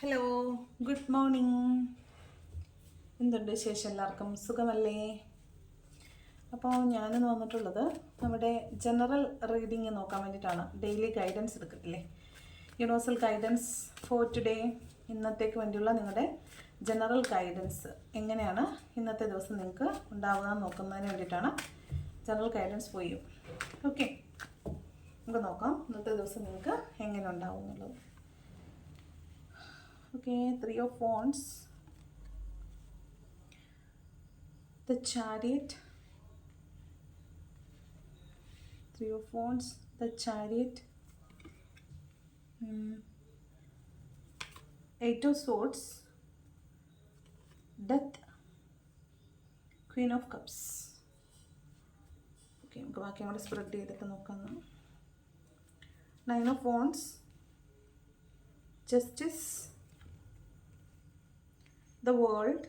Hello, good morning. എന്തുണ്ട് വിശേഷം? എല്ലാവർക്കും സുഖമല്ലേ? അപ്പോൾ ഞാനിന്ന് വന്നിട്ടുള്ളത് നമ്മുടെ ജനറൽ റീഡിങ് നോക്കാൻ വേണ്ടിയിട്ടാണ്. ഡെയിലി ഗൈഡൻസ് എടുക്കത്തില്ലേ, യൂണിവേഴ്സൽ ഗൈഡൻസ് ഫോർ ടുഡേ. ഇന്നത്തേക്ക് വേണ്ടിയുള്ള നിങ്ങളുടെ ജനറൽ ഗൈഡൻസ് എങ്ങനെയാണ് ഇന്നത്തെ ദിവസം നിങ്ങൾക്ക് ഉണ്ടാവുക നോക്കുന്നതിന് വേണ്ടിയിട്ടാണ് general guidance for you. Okay, നമുക്ക് നോക്കാം ഇന്നത്തെ ദിവസം നിങ്ങൾക്ക് എങ്ങനെ ഉണ്ടാവും എന്നുള്ളത്. Okay, Three of Wands, the Chariot, Three of Wands, the Chariot, Eight of Swords, Death, Queen of Cups. Okay, നമുക്ക് ബാക്കി അങ്ങോട്ട് സ്പ്രെഡ് ചെയ്തിട്ട് നോക്കാം. Nine of Wands, Justice, the World,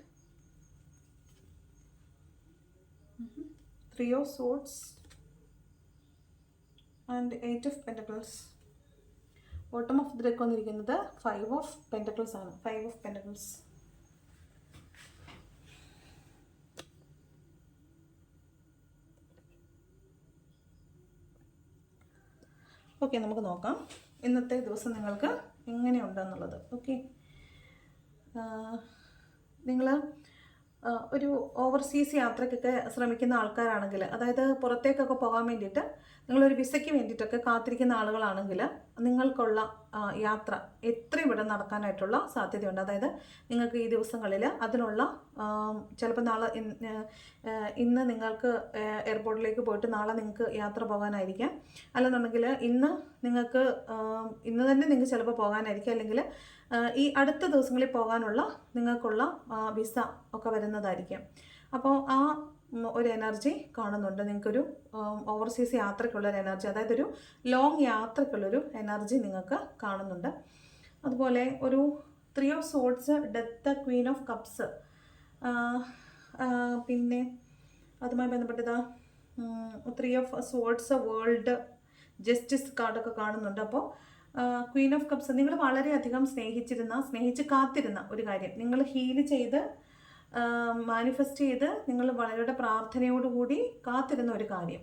Three of Swords and Eight of Pentacles. Bottom of the deck വന്നിരിക്കുന്നത് Five of Pentacles ആണ്. Five of Pentacles. Okay, നമുക്ക് നോക്കാം ഇന്നത്തെ ദിവസം നിങ്ങൾക്ക് എങ്ങനെയുണ്ടെന്നുള്ളത്. ഓക്കെ, നിങ്ങൾ ഒരു ഓവർസീസ് യാത്രയ്ക്കൊക്കെ ശ്രമിക്കുന്ന ആൾക്കാരാണെങ്കിൽ, അതായത് പുറത്തേക്കൊക്കെ പോകാൻ വേണ്ടിയിട്ട് നിങ്ങളൊരു വിസയ്ക്ക് വേണ്ടിയിട്ടൊക്കെ കാത്തിരിക്കുന്ന ആളുകളാണെങ്കിൽ നിങ്ങൾക്കുള്ള യാത്ര എത്രയും ഇവിടെ നടക്കാനായിട്ടുള്ള സാധ്യതയുണ്ട്. അതായത് നിങ്ങൾക്ക് ഈ ദിവസങ്ങളിൽ അതിനുള്ള ചിലപ്പോൾ നാളെ ഇന്ന് നിങ്ങൾക്ക് എയർപോർട്ടിലേക്ക് പോയിട്ട് നാളെ നിങ്ങൾക്ക് യാത്ര പോകാനായിരിക്കാം. അല്ലെന്നുണ്ടെങ്കിൽ ഇന്ന് തന്നെ നിങ്ങൾക്ക് ചിലപ്പോൾ പോകാനായിരിക്കും. അല്ലെങ്കിൽ ഈ അടുത്ത ദിവസങ്ങളിൽ പോകാനുള്ള നിങ്ങൾക്കുള്ള വിസ ഒക്കെ വരുന്നതായിരിക്കും. അപ്പോൾ ആ ഒരു എനർജി കാണുന്നുണ്ട്. നിങ്ങൾക്കൊരു ഓവർസീസ് യാത്രയ്ക്കുള്ളൊരു എനർജി, അതായത് ഒരു ലോങ് യാത്രയ്ക്കുള്ളൊരു എനർജി നിങ്ങൾക്ക് കാണുന്നുണ്ട്. അതുപോലെ ഒരു three of swords, death, queen of cups, പിന്നെ അതുമായി ബന്ധപ്പെട്ടതാ three of swords, world, justice കാർഡൊക്കെ കാണുന്നുണ്ട്. അപ്പോൾ ക്വീൻ ഓഫ് കപ്സ്, നിങ്ങൾ വളരെയധികം സ്നേഹിച്ച് കാത്തിരുന്ന ഒരു കാര്യം, നിങ്ങൾ ഹീൽ ചെയ്ത് മാനിഫെസ്റ്റ് ചെയ്ത് നിങ്ങൾ വളരെ പ്രാർത്ഥനയോടുകൂടി കാത്തിരുന്ന ഒരു കാര്യം,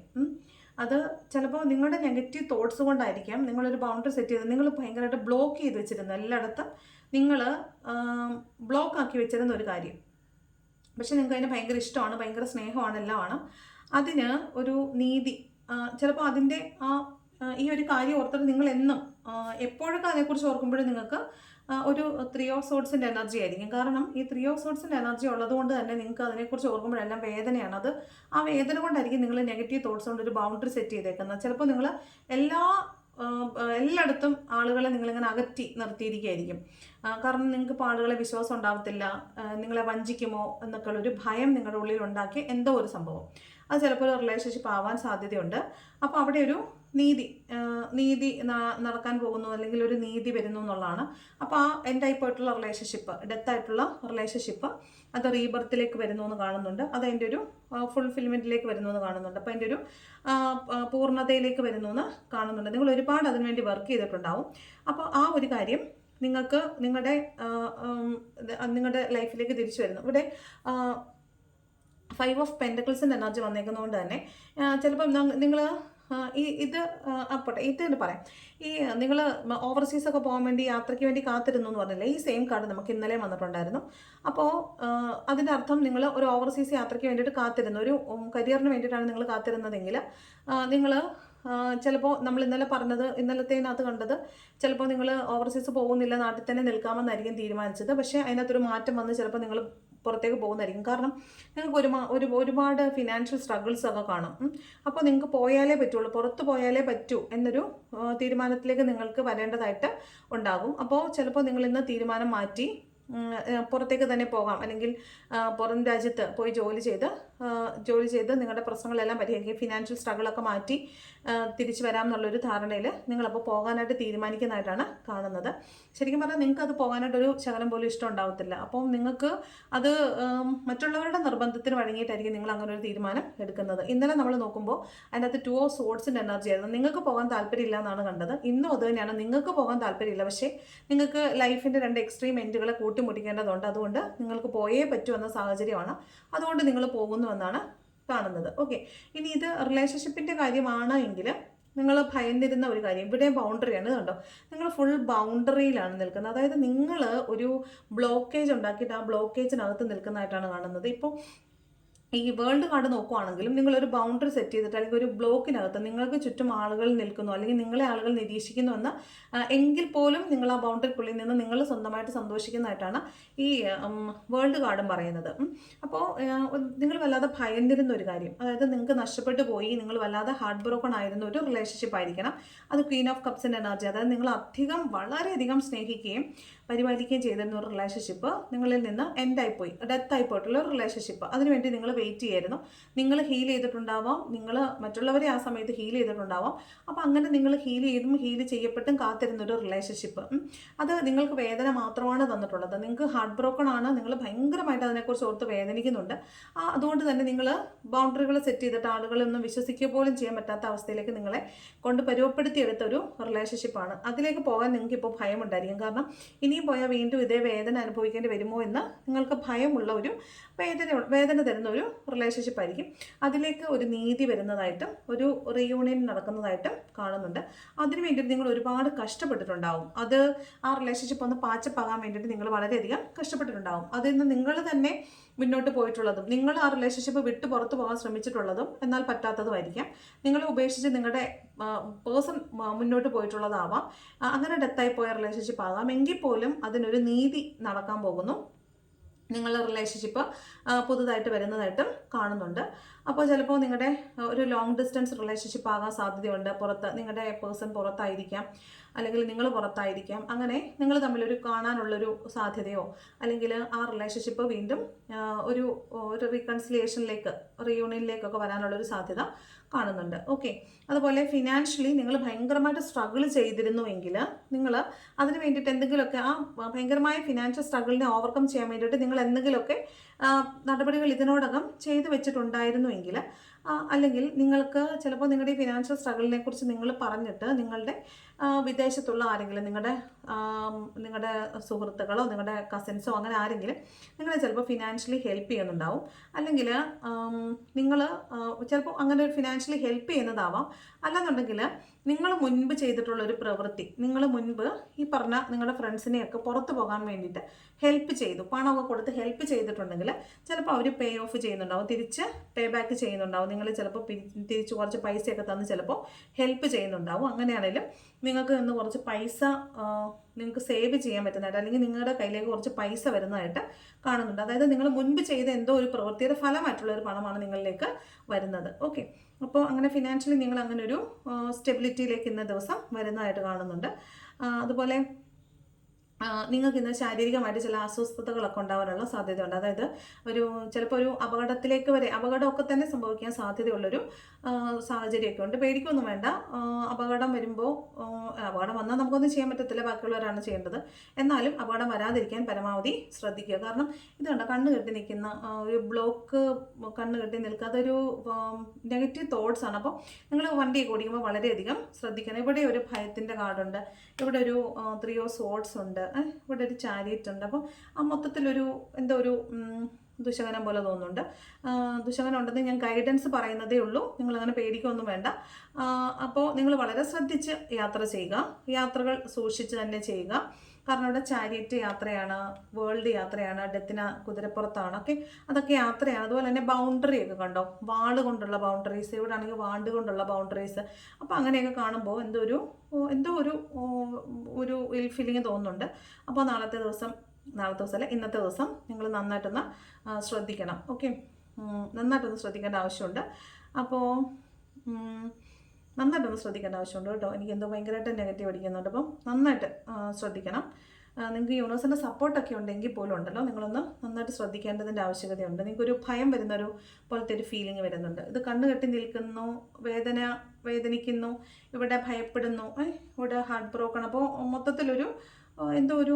അത് ചിലപ്പോൾ നിങ്ങളുടെ നെഗറ്റീവ് തോട്ട്സ് കൊണ്ടായിരിക്കാം. നിങ്ങളൊരു ബൗണ്ടറി സെറ്റ് ചെയ്ത് നിങ്ങൾ ഭയങ്കരമായിട്ട് ബ്ലോക്ക് ചെയ്ത് വെച്ചിരുന്ന, എല്ലായിടത്തും നിങ്ങൾ ബ്ലോക്ക് ആക്കി വെച്ചിരുന്ന ഒരു കാര്യം. പക്ഷെ നിങ്ങൾക്ക് അതിന് ഭയങ്കര ഇഷ്ടമാണ്, ഭയങ്കര സ്നേഹമാണ്, എല്ലാമാണ്. അതിന് ഒരു നീതി, ചിലപ്പോൾ അതിൻ്റെ ഈ ഒരു കാര്യം ഓർത്തിട്ട് നിങ്ങൾ എന്നും എപ്പോഴൊക്കെ അതിനെക്കുറിച്ച് ഓർക്കുമ്പോഴും നിങ്ങൾക്ക് ഒരു ത്രീ ഓഫ് സോർഡ്സിൻ്റെ എനർജി ആയിരിക്കും. കാരണം ഈ ത്രീ ഓഫ് സോർഡ്സിൻ്റെ എനർജി ഉള്ളതുകൊണ്ട് തന്നെ നിങ്ങൾക്ക് അതിനെക്കുറിച്ച് ഓർക്കുമ്പോഴെല്ലാം വേദനയാണ്. ആ വേദന കൊണ്ടായിരിക്കും നിങ്ങൾ നെഗറ്റീവ് തോട്ട്സ് കൊണ്ട് ഒരു ബൗണ്ടറി സെറ്റ് ചെയ്തേക്കുന്നത്. ചിലപ്പോൾ നിങ്ങൾ എല്ലായിടത്തും ആളുകളെ നിങ്ങളിങ്ങനെ അകറ്റി നിർത്തിയിരിക്കുകയായിരിക്കും. കാരണം നിങ്ങൾക്ക് ഇപ്പോൾ ആളുകളെ വിശ്വാസം ഉണ്ടാവത്തില്ല, നിങ്ങളെ വഞ്ചിക്കുമോ എന്നൊക്കെയുള്ളൊരു ഭയം നിങ്ങളുടെ ഉള്ളിൽ ഉണ്ടാക്കിയ എന്തോ ഒരു സംഭവം. അത് ചിലപ്പോൾ ഒരു റിലേഷൻഷിപ്പ് ആവാൻ സാധ്യതയുണ്ട്. അപ്പോൾ അവിടെ ഒരു നീതി നടക്കാൻ പോകുന്നു, അല്ലെങ്കിൽ ഒരു നീതി വരുന്നു എന്നുള്ളതാണ്. അപ്പോൾ ആ എൻഡായി പോയിട്ടുള്ള റിലേഷൻഷിപ്പ്, ഡെത്തായിട്ടുള്ള റിലേഷൻഷിപ്പ്, അത് റീബർത്തിലേക്ക് വരുന്നു എന്ന് കാണുന്നുണ്ട്. അത് അതിൻ്റെ ഒരു ഫുൾഫിൽമെൻറ്റിലേക്ക് വരുന്നു എന്ന് കാണുന്നുണ്ട്. അപ്പോൾ അതിൻ്റെ ഒരു പൂർണ്ണതയിലേക്ക് വരുന്നു എന്ന് കാണുന്നുണ്ട്. നിങ്ങൾ ഒരുപാട് അതിനുവേണ്ടി വർക്ക് ചെയ്തിട്ടുണ്ടാവും. അപ്പോൾ ആ ഒരു കാര്യം നിങ്ങൾക്ക് നിങ്ങളുടെ ലൈഫിലേക്ക് തിരിച്ചു വരുന്നു. ഇവിടെ ഫൈവ് ഓഫ് പെൻറ്റക്കിൾസിൻ്റെ എനർജി വന്നേക്കുന്നതുകൊണ്ട് തന്നെ ചിലപ്പം നിങ്ങൾ ഇത് തന്നെ പറയാം. ഈ നിങ്ങൾ ഓവർസീസൊക്കെ പോകാൻ വേണ്ടി യാത്രയ്ക്ക് വേണ്ടി കാത്തിരുന്നു എന്ന് പറഞ്ഞില്ലേ, ഈ സെയിം കാർഡ് നമുക്ക് ഇന്നലെ വന്നിട്ടുണ്ടായിരുന്നു. അപ്പോൾ അതിൻ്റെ അർത്ഥം നിങ്ങൾ ഒരു ഓവർസീസ് യാത്രയ്ക്ക് വേണ്ടിയിട്ട് കാത്തിരുന്നു, ഒരു കരിയറിന് വേണ്ടിയിട്ടാണ് നിങ്ങൾ കാത്തിരുന്നതെങ്കിൽ നിങ്ങൾ ചിലപ്പോൾ നമ്മൾ ഇന്നലെ പറഞ്ഞത്, ഇന്നലത്തേനകത്ത് കണ്ടത്, ചിലപ്പോൾ നിങ്ങൾ ഓവർസീസ് പോകുന്നില്ല, നാട്ടിൽ തന്നെ നിൽക്കാമെന്നായിരിക്കും തീരുമാനിച്ചത്. പക്ഷേ അതിനകത്തൊരു മാറ്റം വന്ന് ചിലപ്പോൾ നിങ്ങൾ പുറത്തേക്ക് പോകുന്നതായിരിക്കും. കാരണം നിങ്ങൾക്ക് ഒരുപാട് ഫിനാൻഷ്യൽ സ്ട്രഗിൾസ് ഒക്കെ കാണും. അപ്പോൾ നിങ്ങൾക്ക് പോയാലേ പറ്റുള്ളൂ, പുറത്ത് പോയാലേ പറ്റൂ എന്നൊരു തീരുമാനത്തിലേക്ക് നിങ്ങൾക്ക് വരേണ്ടതായിട്ട് ഉണ്ടാകും. അപ്പോൾ ചിലപ്പോൾ നിങ്ങൾ ഇന്ന് തീരുമാനം മാറ്റി പുറത്തേക്ക് തന്നെ പോകാം, അല്ലെങ്കിൽ പുറം രാജ്യത്ത് പോയി ജോലി ചെയ്ത് ജോലി ചെയ്ത് നിങ്ങളുടെ പ്രശ്നങ്ങളെല്ലാം പരിഹരിക്കും, ഫിനാൻഷ്യൽ സ്ട്രഗിളൊക്കെ മാറ്റി തിരിച്ചു വരാം എന്നുള്ളൊരു ധാരണയിൽ നിങ്ങളപ്പോൾ പോകാനായിട്ട് തീരുമാനിക്കുന്നതായിട്ടാണ് കാണുന്നത്. ശരിക്കും പറഞ്ഞാൽ നിങ്ങൾക്ക് അത് പോകാനായിട്ടൊരു ശകലം പോലും ഇഷ്ടം ഉണ്ടാവത്തില്ല. അപ്പം നിങ്ങൾക്ക് അത് മറ്റുള്ളവരുടെ നിർബന്ധത്തിന് വഴങ്ങിയിട്ടായിരിക്കും നിങ്ങൾ അങ്ങനെ ഒരു തീരുമാനം എടുക്കുന്നത്. ഇന്നലെ നമ്മൾ നോക്കുമ്പോൾ അതിനകത്ത് 2 ഓഫ് സോർഡ്സിൻ്റെ എനർജി ആയിരുന്നു. നിങ്ങൾക്ക് പോകാൻ താല്പര്യമില്ല എന്നാണ് കണ്ടത്. ഇന്നും അത് തന്നെയാണ്, നിങ്ങൾക്ക് പോകാൻ താല്പര്യമില്ല, പക്ഷേ നിങ്ങൾക്ക് ലൈഫിൻ്റെ 2 എക്സ്ട്രീം എൻഡുകളെ കൂട്ടിമുട്ടിക്കേണ്ടതുണ്ട്. അതുകൊണ്ട് നിങ്ങൾക്ക് പോയേ പറ്റൂ എന്ന സാഹചര്യമാണ്. അതുകൊണ്ട് നിങ്ങൾ പോകുന്നു എന്നാണ് കാണുന്നത്. ഓക്കെ, ഇനി ഇത് റിലേഷൻഷിപ്പിൻ്റെ കാര്യമാണ് എങ്കിൽ നിങ്ങൾ ഭയന്നിരുന്ന ഒരു കാര്യം, ഇവിടെ ബൗണ്ടറിയാണ് കണ്ടോ, നിങ്ങൾ ഫുൾ ബൗണ്ടറിയിലാണ് നിൽക്കുന്നത്. അതായത് നിങ്ങൾ ഒരു ബ്ലോക്കേജ് ഉണ്ടാക്കിയിട്ട് ആ ബ്ലോക്കേജിനകത്ത് നിൽക്കുന്നതായിട്ടാണ് കാണുന്നത്. ഇപ്പോൾ ഈ വേൾഡ് കാർഡ് നോക്കുവാണെങ്കിലും നിങ്ങളൊരു ബൗണ്ടറി സെറ്റ് ചെയ്തിട്ട് അല്ലെങ്കിൽ ഒരു ബ്ലോക്കിനകത്ത് നിങ്ങൾക്ക് ചുറ്റും ആളുകൾ നിൽക്കുന്നു അല്ലെങ്കിൽ നിങ്ങളെ ആളുകൾ നിരീക്ഷിക്കുന്നു എന്ന് എങ്കിൽ പോലും നിങ്ങൾ ആ ബൗണ്ടറിക്കുള്ളിൽ നിന്ന് നിങ്ങൾ സ്വന്തമായിട്ട് സന്തോഷിക്കുന്നതായിട്ടാണ് ഈ വേൾഡ് കാർഡും പറയുന്നത്. അപ്പോൾ നിങ്ങൾ വല്ലാതെ ഭയന്നിരുന്ന ഒരു കാര്യം, അതായത് നിങ്ങൾക്ക് നഷ്ടപ്പെട്ടു പോയി, നിങ്ങൾ വല്ലാതെ ഹാർട്ട് ബ്രോക്കൺ ആയിരുന്ന ഒരു റിലേഷൻഷിപ്പ് ആയിരിക്കണം. അത് ക്വീൻ ഓഫ് കപ്സിൻ്റെ എനർജി, അതായത് നിങ്ങൾ അധികം വളരെയധികം സ്നേഹിക്കുകയും പരിപാലിക്കുകയും ചെയ്തിരുന്ന ഒരു റിലേഷൻഷിപ്പ് നിങ്ങളിൽ നിന്ന് എൻഡായിപ്പോയി, ഡെത്തായി പോയിട്ടുള്ള ഒരു റിലേഷൻഷിപ്പ്. അതിനുവേണ്ടി നിങ്ങൾ വെയിറ്റ് ചെയ്യായിരുന്നു. നിങ്ങൾ ഹീൽ ചെയ്തിട്ടുണ്ടാവാം, നിങ്ങൾ മറ്റുള്ളവരെ ആ സമയത്ത് ഹീൽ ചെയ്തിട്ടുണ്ടാവാം. അപ്പോൾ അങ്ങനെ നിങ്ങൾ ഹീൽ ചെയ്യപ്പെട്ടും കാത്തിരുന്നൊരു റിലേഷൻഷിപ്പ്, അത് നിങ്ങൾക്ക് വേദന മാത്രമാണ് തന്നിട്ടുള്ളത്. നിങ്ങൾക്ക് ഹാർട്ട് ബ്രോക്കൺ ആണ്, നിങ്ങൾ ഭയങ്കരമായിട്ട് അതിനെക്കുറിച്ച് ഓർത്ത് വേദനിക്കുന്നുണ്ട്. അതുകൊണ്ട് തന്നെ നിങ്ങൾ ബൗണ്ടറികൾ സെറ്റ് ചെയ്തിട്ട് ആളുകളൊന്നും വിശ്വസിക്കുക പോലും ചെയ്യാൻ പറ്റാത്ത അവസ്ഥയിലേക്ക് നിങ്ങളെ കൊണ്ട് പരുവപ്പെടുത്തിയെടുത്ത ഒരു റിലേഷൻഷിപ്പാണ്. അതിലേക്ക് പോകാൻ നിങ്ങൾക്ക് ഇപ്പോൾ ഭയമുണ്ടായിരിക്കും. കാരണം ഇനിയും പോയാൽ വീണ്ടും ഇതേ വേദന അനുഭവിക്കേണ്ടി വരുമോ എന്ന് നിങ്ങൾക്ക് ഭയമുള്ള ഒരു വേദന തരുന്ന ഒരു റിലേഷൻഷിപ്പ് ആയിരിക്കും. അതിലേക്ക് ഒരു നീതി വരുന്നതായിട്ടും ഒരു റീയൂണിയൻ നടക്കുന്നതായിട്ടും കാണുന്നുണ്ട്. അതിനു വേണ്ടിയിട്ട് നിങ്ങൾ ഒരുപാട് കഷ്ടപ്പെട്ടിട്ടുണ്ടാവും. അത് ആ റിലേഷൻഷിപ്പ് ഒന്ന് പാച്ചപ്പാകാൻ വേണ്ടിയിട്ട് നിങ്ങൾ വളരെയധികം കഷ്ടപ്പെട്ടിട്ടുണ്ടാവും. അതിൽ നിന്ന് നിങ്ങൾ തന്നെ മുന്നോട്ട് പോയിട്ടുള്ളതും നിങ്ങൾ ആ റിലേഷൻഷിപ്പ് വിട്ട് പുറത്തു പോകാൻ ശ്രമിച്ചിട്ടുള്ളതും എന്നാൽ പറ്റാത്തതുമായിരിക്കാം. നിങ്ങളെ ഉപേക്ഷിച്ച് നിങ്ങളുടെ പേഴ്സൺ മുന്നോട്ട് പോയിട്ടുള്ളതാവാം. അങ്ങനെ ഡെത്തായി പോയ റിലേഷൻഷിപ്പ് ആകാം. എങ്കിൽ പോലും അതിനൊരു നീതി നടക്കാൻ പോകുന്നു. നിങ്ങളുടെ റിലേഷൻഷിപ്പ് പുതുതായിട്ട് വരുന്നതായിട്ടും കാണുന്നുണ്ട്. അപ്പോൾ ചിലപ്പോൾ നിങ്ങളുടെ ഒരു ലോങ് ഡിസ്റ്റൻസ് റിലേഷൻഷിപ്പ് ആകാൻ സാധ്യതയുണ്ട്. നിങ്ങളുടെ പേഴ്സൺ പുറത്തായിരിക്കാം, അല്ലെങ്കിൽ നിങ്ങൾ പുറത്തായിരിക്കാം. അങ്ങനെ നിങ്ങൾ തമ്മിലൊരു കാണാനുള്ളൊരു സാധ്യതയോ അല്ലെങ്കിൽ ആ റിലേഷൻഷിപ്പ് വീണ്ടും ഒരു റീകൺസിലിയേഷനിലേക്ക്, റീയൂണിയനിലേക്കൊക്കെ വരാനുള്ളൊരു സാധ്യത കാണുന്നുണ്ട്. ഓക്കെ, അതുപോലെ ഫിനാൻഷ്യലി നിങ്ങൾ ഭയങ്കരമായിട്ട് സ്ട്രഗിൾ ചെയ്തിരുന്നുവെങ്കിൽ നിങ്ങൾ അതിന് വേണ്ടിയിട്ട് എന്തെങ്കിലുമൊക്കെ ആ ഭയങ്കരമായ ഫിനാൻഷ്യൽ സ്ട്രഗിളിനെ ഓവർകം ചെയ്യാൻ വേണ്ടിയിട്ട് നിങ്ങൾ എന്തെങ്കിലുമൊക്കെ നടപടികൾ ഇതിനോടകം ചെയ്തു വെച്ചിട്ടുണ്ടായിരുന്നുവെങ്കിൽ, അല്ലെങ്കിൽ നിങ്ങൾക്ക് ചിലപ്പോൾ നിങ്ങളുടെ ഈ ഫിനാൻഷ്യൽ സ്ട്രഗിളിനെ കുറിച്ച് നിങ്ങൾ പറഞ്ഞിട്ട് നിങ്ങളുടെ വിദേശത്തുള്ള ആരെങ്കിലും, നിങ്ങളുടെ സുഹൃത്തുക്കളോ നിങ്ങളുടെ കസിൻസോ അങ്ങനെ ആരെങ്കിലും നിങ്ങളെ ചിലപ്പോൾ ഫിനാൻഷ്യലി ഹെൽപ്പ് ചെയ്യുന്നുണ്ടാവും. അല്ലെങ്കിൽ നിങ്ങൾ ചിലപ്പോൾ അങ്ങനെ ഒരു ഫിനാൻഷ്യലി ഹെൽപ്പ് ചെയ്യുന്നതാവാം. അല്ലാന്നുണ്ടെങ്കിൽ നിങ്ങൾ മുൻപ് ചെയ്തിട്ടുള്ള ഒരു പ്രവൃത്തി, നിങ്ങൾ മുൻപ് ഈ പറഞ്ഞ നിങ്ങളുടെ ഫ്രണ്ട്സിനെയൊക്കെ പുറത്ത് പോകാൻ വേണ്ടിയിട്ട് ഹെൽപ്പ് ചെയ്തു, പണമൊക്കെ കൊടുത്ത് ഹെൽപ്പ് ചെയ്തിട്ടുണ്ടെങ്കിൽ ചിലപ്പോൾ അവർ പേ ഓഫ് ചെയ്യുന്നുണ്ടാവും, തിരിച്ച് പേ ബാക്ക് ചെയ്യുന്നുണ്ടാവും. നിങ്ങൾ ചിലപ്പോൾ തിരിച്ച് കുറച്ച് പൈസയൊക്കെ തന്ന് ചിലപ്പോൾ ഹെൽപ്പ് ചെയ്യുന്നുണ്ടാവും. അങ്ങനെയാണെങ്കിലും നിങ്ങൾക്ക് ഇന്ന് കുറച്ച് പൈസ നിങ്ങൾക്ക് സേവ് ചെയ്യാൻ പറ്റുന്നതായിട്ട്, അല്ലെങ്കിൽ നിങ്ങളുടെ കയ്യിലേക്ക് കുറച്ച് പൈസ വരുന്നതായിട്ട് കാണുന്നുണ്ട്. അതായത് നിങ്ങൾ മുൻപ് ചെയ്ത എന്തോ ഒരു പ്രവൃത്തിയുടെ ഫലമായിട്ടുള്ള ഒരു പണമാണ് നിങ്ങളിലേക്ക് വരുന്നത്. ഓക്കെ, അപ്പോൾ അങ്ങനെ ഫിനാൻഷ്യലി നിങ്ങൾ അങ്ങനെ ഒരു സ്റ്റെബിലിറ്റിയിലേക്ക് ഇന്ന ദിവസം വരുന്നതായിട്ട് കാണുന്നുണ്ട്. അതുപോലെ നിങ്ങൾക്ക് ഇന്ന് ശാരീരികമായിട്ട് ചില അസ്വസ്ഥതകളൊക്കെ ഉണ്ടാവാനുള്ള സാധ്യതയുണ്ട്. അതായത് ചിലപ്പോൾ ഒരു അപകടത്തിലേക്ക് വരെ, അപകടമൊക്കെ തന്നെ സംഭവിക്കാൻ സാധ്യതയുള്ളൊരു സാഹചര്യമൊക്കെ ഉണ്ട്. പേടിക്കൊന്നും വേണ്ട. അപകടം വരുമ്പോൾ, അപകടം വന്നാൽ നമുക്കൊന്നും ചെയ്യാൻ പറ്റത്തില്ല, ബാക്കിയുള്ളവരാണ് ചെയ്യേണ്ടത്. എന്നാലും അപകടം വരാതിരിക്കാൻ പരമാവധി ശ്രദ്ധിക്കുക. കാരണം ഇത് കണ്ട കണ്ണ് കെട്ടി നിൽക്കുന്ന ഒരു ബ്ലോക്ക്, കണ്ണ് കെട്ടി നിൽക്കുക, അതൊരു നെഗറ്റീവ് തോട്ട്സ് ആണ്. അപ്പോൾ നിങ്ങൾ വണ്ടിയൊക്കെ ഓടിക്കുമ്പോൾ വളരെയധികം ശ്രദ്ധിക്കണം. ഇവിടെ ഒരു ഭയത്തിൻ്റെ കാർഡുണ്ട്, ഇവിടെ ഒരു 3 ഓഫ് സോർഡ്സ് ഉണ്ട്, ഇവിടെ ഒരു ചാരിയറ്റ് ഉണ്ട്. അപ്പോൾ ആ മൊത്തത്തിലൊരു എന്തോ ഒരു ദുശകനം പോലെ തോന്നുന്നുണ്ട്. ദുശകനം ഉണ്ടെന്ന് ഞാൻ ഗൈഡൻസ് പറയുന്നതേ ഉള്ളൂ, നിങ്ങളങ്ങനെ പേടിക്കൊന്നും വേണ്ട. അപ്പോൾ നിങ്ങൾ വളരെ ശ്രദ്ധിച്ച് യാത്ര ചെയ്യുക, യാത്രകൾ സൂക്ഷിച്ച് തന്നെ ചെയ്യുക. കാരണം ഇവിടെ ചാരിയറ്റ് യാത്രയാണ്, വേൾഡ് യാത്രയാണ്, ഡെത്തിന് കുതിരപ്പുറത്താണ്, അതൊക്കെ യാത്രയാണ്. അതുപോലെ തന്നെ ബൗണ്ടറി ഒക്കെ കണ്ടോ, വാള് കൊണ്ടുള്ള ബൗണ്ടറീസ്, ഇവിടെ ആണെങ്കിൽ വാണ്ട് കൊണ്ടുള്ള ബൗണ്ടറീസ്. അപ്പോൾ അങ്ങനെയൊക്കെ കാണുമ്പോൾ എന്തോ ഒരു ഇൽ ഫീലിംഗ് തോന്നുന്നുണ്ട്. അപ്പോൾ ഇന്നത്തെ ദിവസം നിങ്ങൾ നന്നായിട്ടൊന്ന് ശ്രദ്ധിക്കണം. ഓക്കെ, നന്നായിട്ടൊന്ന് ശ്രദ്ധിക്കേണ്ട ആവശ്യമുണ്ട്. അപ്പോൾ നന്നായിട്ടൊന്ന് ശ്രദ്ധിക്കേണ്ട ആവശ്യമുണ്ട് കേട്ടോ. എനിക്കെന്തോ ഭയങ്കരമായിട്ട് നെഗറ്റീവ് അടിക്കുന്നുണ്ട്. അപ്പം നന്നായിട്ട് ശ്രദ്ധിക്കണം. നിങ്ങൾക്ക് യൂണിവേഴ്സിൻ്റെ സപ്പോർട്ടൊക്കെ ഉണ്ടെങ്കിൽ പോലും ഉണ്ടല്ലോ, നിങ്ങളൊന്ന് നന്നായിട്ട് ശ്രദ്ധിക്കേണ്ടതിൻ്റെ ആവശ്യകതയുണ്ട്. നിങ്ങൾക്കൊരു ഭയം വരുന്നൊരു പോലത്തെ ഒരു ഫീലിംഗ് വരുന്നുണ്ട്. ഇത് കണ്ണ് കെട്ടി നിൽക്കുന്നു, വേദനിക്കുന്നു, ഇവിടെ ഭയപ്പെടുന്നു, ഇവിടെ ഹാർട്ട് ബ്രോക്കൺ. അപ്പോൾ മൊത്തത്തിലൊരു എന്തോ ഒരു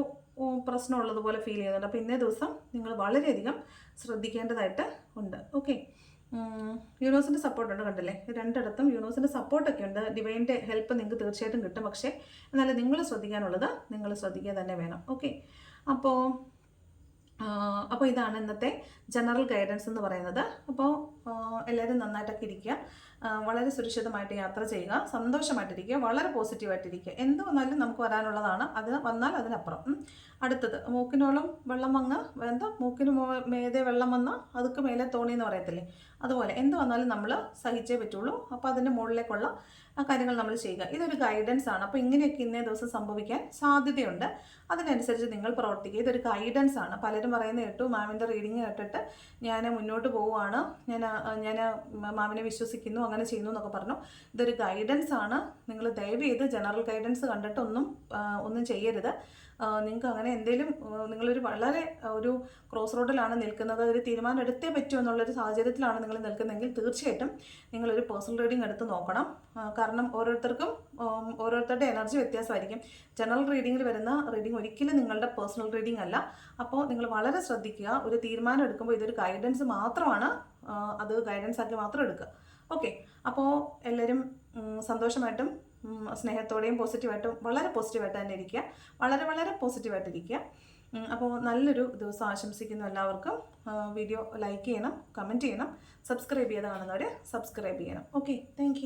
പ്രശ്നമുള്ളതുപോലെ ഫീൽ ചെയ്യുന്നുണ്ട്. അപ്പോൾ ഇന്നേ ദിവസം നിങ്ങൾ വളരെയധികം ശ്രദ്ധിക്കേണ്ടതായിട്ട് ഉണ്ട്. ഓക്കെ, യൂണിവേഴ്സിൻ്റെ സപ്പോർട്ടുണ്ട്, കണ്ടില്ലേ, രണ്ടിടത്തും യൂണിവേഴ്സിൻ്റെ സപ്പോർട്ടൊക്കെ ഉണ്ട്. ഡിവൈൻ്റെ ഹെൽപ്പ് നിങ്ങൾക്ക് തീർച്ചയായിട്ടും കിട്ടും. പക്ഷേ എന്നാലും നിങ്ങൾ ശ്രദ്ധിക്കാനുള്ളത് നിങ്ങൾ ശ്രദ്ധിക്കുക തന്നെ വേണം. ഓക്കെ, അപ്പോൾ ഇതാണ് ഇന്നത്തെ ജനറൽ ഗൈഡൻസ് എന്ന് പറയുന്നത്. അപ്പോൾ എല്ലാവരും നന്നായിട്ടൊക്കെ ഇരിക്കുക, വളരെ സുരക്ഷിതമായിട്ട് യാത്ര ചെയ്യുക, സന്തോഷമായിട്ടിരിക്കുക, വളരെ പോസിറ്റീവായിട്ടിരിക്കുക. എന്ത് വന്നാലും നമുക്ക് വരാനുള്ളതാണ്, അതിന് വന്നാൽ അതിനപ്പുറം. അടുത്തത് മൂക്കിനോളം വെള്ളം വന്ന് മൂക്കിന് മേതെ വെള്ളം വന്ന് അതുക്ക് മേലെ തോണി എന്ന് പറയത്തില്ലേ, അതുപോലെ എന്ത് വന്നാലും നമ്മൾ സഹിച്ചേ പറ്റുള്ളൂ. അപ്പോൾ അതിൻ്റെ മുകളിലേക്കുള്ള കാര്യങ്ങൾ നമ്മൾ ചെയ്യുക. ഇതൊരു ഗൈഡൻസ് ആണ്. അപ്പോൾ ഇങ്ങനെയൊക്കെ ഇന്നേ ദിവസം സംഭവിക്കാൻ സാധ്യതയുണ്ട്, അതിനനുസരിച്ച് നിങ്ങൾ പ്രവർത്തിക്കുക. ഇതൊരു ഗൈഡൻസ് ആണ്. പലരും പറയുന്നത് കേട്ടു, മാമിൻ്റെ റീഡിങ് കേട്ടിട്ട് ഞാൻ മുന്നോട്ട് പോവുകയാണ്, ഞാൻ മാമിനെ വിശ്വസിക്കുന്നു, അങ്ങനെ ചെയ്യുന്നു എന്നൊക്കെ പറഞ്ഞു. ഇതൊരു ഗൈഡൻസ് ആണ്. നിങ്ങൾ ദയവ് ചെയ്ത് ജനറൽ ഗൈഡൻസ് കണ്ടിട്ട് ഒന്നും ചെയ്യരുത്. നിങ്ങൾക്ക് അങ്ങനെ എന്തെങ്കിലും നിങ്ങളൊരു വളരെ ഒരു ക്രോസ് റോഡിലാണ് നിൽക്കുന്നത്, ഒരു തീരുമാനം എടുത്തേ പറ്റൂ എന്നുള്ളൊരു സാഹചര്യത്തിലാണ് നിങ്ങൾ നിൽക്കുന്നതെങ്കിൽ തീർച്ചയായിട്ടും നിങ്ങളൊരു പേഴ്സണൽ റീഡിംഗ് എടുത്ത് നോക്കണം. കാരണം ഓരോരുത്തരുടെ എനർജി വ്യത്യാസമായിരിക്കും. ജനറൽ റീഡിങ്ങിൽ വരുന്ന റീഡിംഗ് ഒരിക്കലും നിങ്ങളുടെ പേഴ്സണൽ റീഡിംഗ് അല്ല. അപ്പോൾ നിങ്ങൾ വളരെ ശ്രദ്ധിക്കുക. ഒരു തീരുമാനം എടുക്കുമ്പോൾ ഇതൊരു ഗൈഡൻസ് മാത്രമാണ്, അത് ഗൈഡൻസ് ആക്കി മാത്രം എടുക്കുക. ഓക്കെ, അപ്പോൾ എല്ലാവരും സന്തോഷമായിട്ടും സ്നേഹത്തോടെയും പോസിറ്റീവായിട്ടും വളരെ പോസിറ്റീവായിട്ട് തന്നെ ഇരിക്കുക, വളരെ വളരെ പോസിറ്റീവായിട്ടിരിക്കുക. അപ്പോൾ നല്ലൊരു ദിവസം ആശംസിക്കുന്നു എല്ലാവർക്കും. വീഡിയോ ലൈക്ക് ചെയ്യണം, കമൻറ്റ് ചെയ്യണം, സബ്സ്ക്രൈബ് ചെയ്ത് കാണുന്നവർ സബ്സ്ക്രൈബ് ചെയ്യണം. Okay, thank